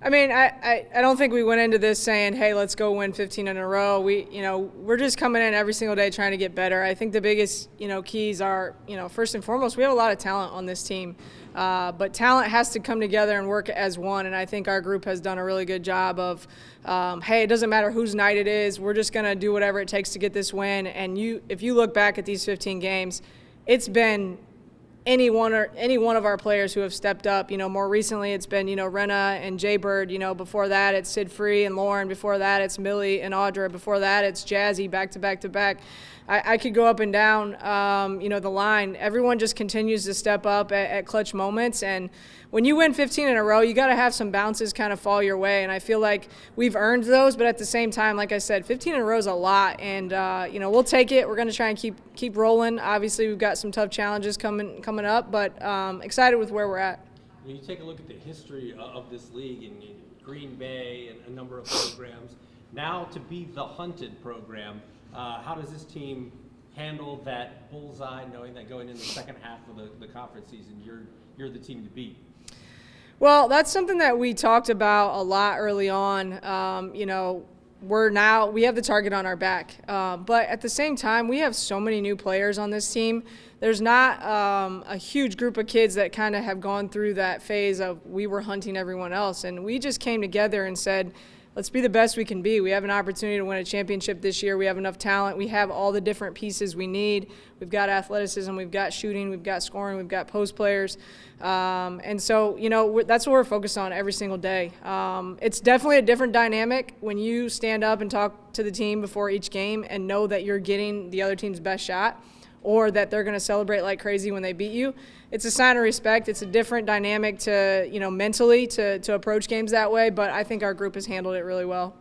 I mean, I don't think we went into this saying, hey, let's go win 15 in a row. We're just coming in every single day trying to get better. I think the biggest, keys are, first and foremost, we have a lot of talent on this team. But talent has to come together and work as one, and I think our group has done a really good job of, hey, it doesn't matter whose night it is. We're just going to do whatever it takes to get this win. And if you look back at these 15 games, it's been any one of our players who have stepped up. More recently it's been, Renna and Jay Bird. Before that it's Sid Free and Lauren. Before that it's Millie and Audra. Before that it's Jazzy back to back to back. I could go up and down, the line. Everyone just continues to step up at clutch moments. And when you win 15 in a row, you got to have some bounces kind of fall your way. And I feel like we've earned those. But at the same time, like I said, 15 in a row is a lot. And, we'll take it. We're going to try and keep rolling. Obviously, we've got some tough challenges coming up. But excited with where we're at. When you take a look at the history of this league in Green Bay and a number of programs, now to be the hunted program, how does this team handle that bullseye, knowing that going in the second half of the conference season, you're the team to beat? Well, that's something that we talked about a lot early on. We have the target on our back. But at the same time, we have so many new players on this team. There's not a huge group of kids that kind of have gone through that phase of we were hunting everyone else. And we just came together and said, let's be the best we can be. We have an opportunity to win a championship this year. We have enough talent. We have all the different pieces we need. We've got athleticism. We've got shooting. We've got scoring. We've got post players. And so, that's what we're focused on every single day. It's definitely a different dynamic when you stand up and talk to the team before each game and know that you're getting the other team's best shot, or that they're going to celebrate like crazy when they beat you. It's a sign of respect. It's a different dynamic to, mentally to approach games that way, but I think our group has handled it really well.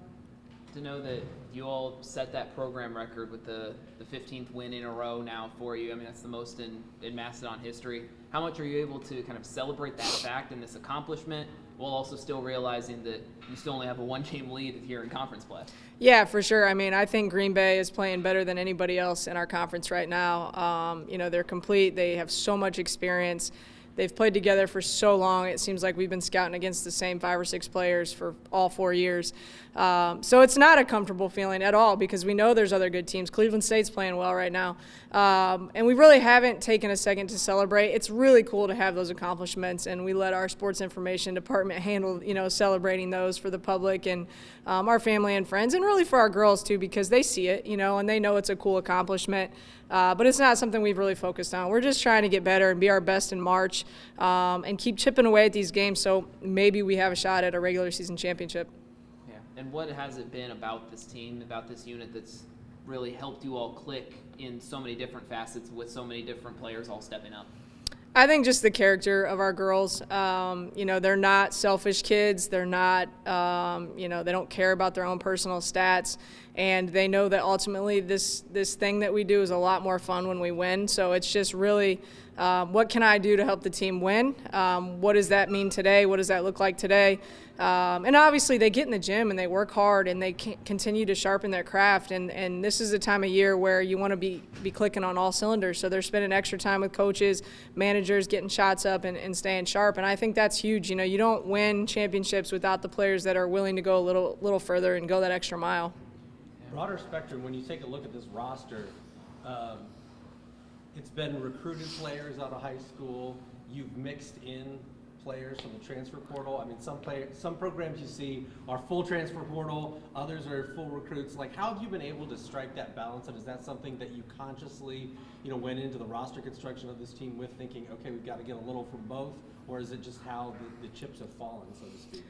To know that you all set that program record with the 15th win in a row now for you, I mean, that's the most in Macedon history. How much are you able to kind of celebrate that fact and this accomplishment, while also still realizing that you still only have a one-game lead here in conference play? Yeah, for sure. I mean, I think Green Bay is playing better than anybody else in our conference right now. They're complete. They have so much experience. They've played together for so long. It seems like we've been scouting against the same 5 or 6 players for all 4 years. So it's not a comfortable feeling at all, because we know there's other good teams. Cleveland State's playing well right now. And we really haven't taken a second to celebrate. It's really cool to have those accomplishments, and we let our sports information department handle, celebrating those for the public and our family and friends, and really for our girls too, because they see it, and they know it's a cool accomplishment. But it's not something we've really focused on. We're just trying to get better and be our best in March, and keep chipping away at these games so maybe we have a shot at a regular season championship. Yeah. And what has it been about this team, about this unit, that's really helped you all click in so many different facets with so many different players all stepping up? I think just the character of our girls. They're not selfish kids. They're not, they don't care about their own personal stats. And they know that ultimately this thing that we do is a lot more fun when we win. So it's just really, what can I do to help the team win? What does that mean today? What does that look like today? And obviously they get in the gym and they work hard and they continue to sharpen their craft. And this is a time of year where you want to be clicking on all cylinders. So they're spending extra time with coaches, managers, getting shots up and staying sharp. And I think that's huge. You don't win championships without the players that are willing to go a little further and go that extra mile. Broader spectrum, when you take a look at this roster, it's been recruited players out of high school. You've mixed in players from the transfer portal. I mean, some programs you see are full transfer portal, others are full recruits. Like, how have you been able to strike that balance? And is that something that you consciously, went into the roster construction of this team with, thinking, okay, we've got to get a little from both? Or is it just how the chips have fallen, so to speak?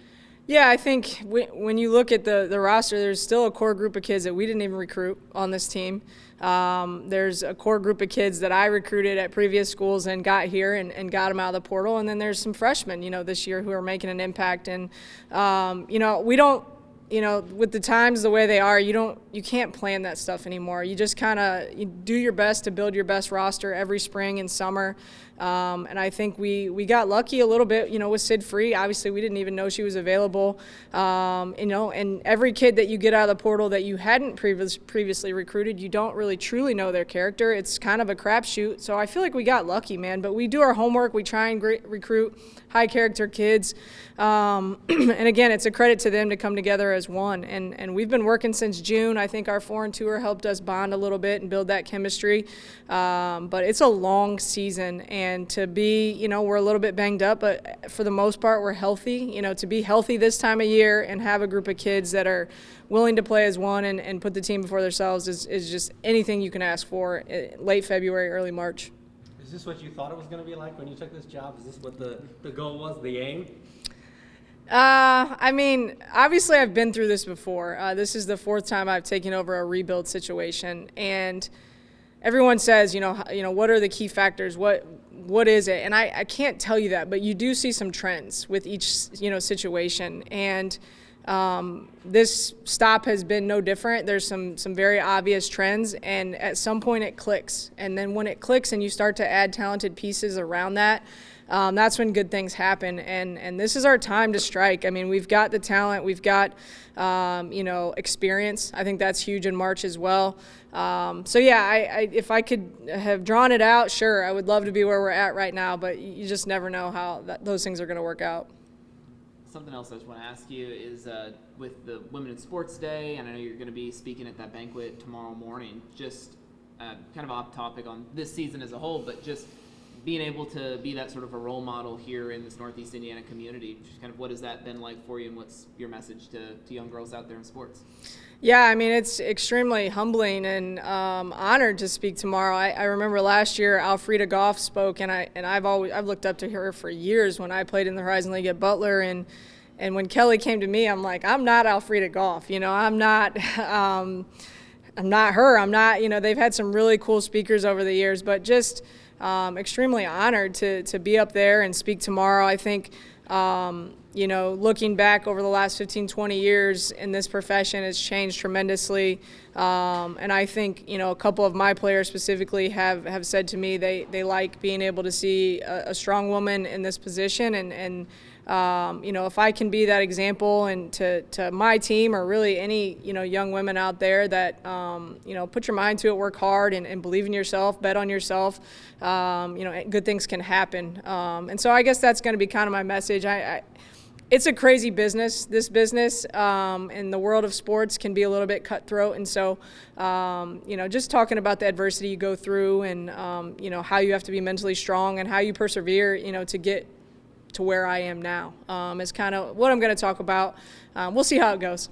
Yeah, I think when you look at the roster, there's still a core group of kids that we didn't even recruit on this team. There's a core group of kids that I recruited at previous schools and got here and got them out of the portal. And then there's some freshmen, this year who are making an impact. And, we don't, with the times the way they are, you can't plan that stuff anymore. You just kind of do your best to build your best roster every spring and summer. And I think we got lucky a little bit, with Sid Free. Obviously, we didn't even know she was available. And every kid that you get out of the portal that you hadn't previously recruited, you don't really truly know their character. It's kind of a crapshoot. So I feel like we got lucky, man. But we do our homework. We try and recruit high-character kids. And again, it's a credit to them to come together as one. And we've been working since June. I think our foreign tour helped us bond a little bit and build that chemistry. But it's a long season. And to be, we're a little bit banged up, but for the most part, we're healthy. To be healthy this time of year and have a group of kids that are willing to play as one and put the team before themselves is just anything you can ask for late February, early March. Is this what you thought it was going to be like when you took this job? Is this what the goal was, the aim? I mean, obviously I've been through this before. This is the fourth time I've taken over a rebuild situation, and everyone says, what are the key factors? What is it? And I can't tell you that, but you do see some trends with each, situation. And this stop has been no different. There's some very obvious trends, and at some point it clicks. And then when it clicks and you start to add talented pieces around that, that's when good things happen. And this is our time to strike. I mean, we've got the talent. We've got, experience. I think that's huge in March as well. So, yeah, if I could have drawn it out, sure, I would love to be where we're at right now. But you just never know how those things are going to work out. Something else I just want to ask you is with the Women in Sports Day, and I know you're going to be speaking at that banquet tomorrow morning, just kind of off topic on this season as a whole, but just being able to be that sort of a role model here in this Northeast Indiana community, just kind of what has that been like for you, and what's your message to young girls out there in sports? Yeah, I mean, it's extremely humbling and honored to speak tomorrow. I remember last year Alfreda Goff spoke, and I've looked up to her for years when I played in the Horizon League at Butler, and when Kelly came to me, I'm like, I'm not Alfreda Goff, I'm not her. I'm not, they've had some really cool speakers over the years, but just extremely honored to be up there and speak tomorrow. I think, looking back over the last 15, 20 years in this profession, it's changed tremendously. And I think, a couple of my players specifically have said to me they like being able to see a strong woman in this position. And if I can be that example and to my team or really any, young women out there that, put your mind to it, work hard and believe in yourself, bet on yourself, good things can happen. And so I guess that's going to be kind of my message. It's a crazy business. This business in the world of sports can be a little bit cutthroat. And so, just talking about the adversity you go through and, how you have to be mentally strong and how you persevere, to get to where I am now is kind of what I'm going to talk about. We'll see how it goes.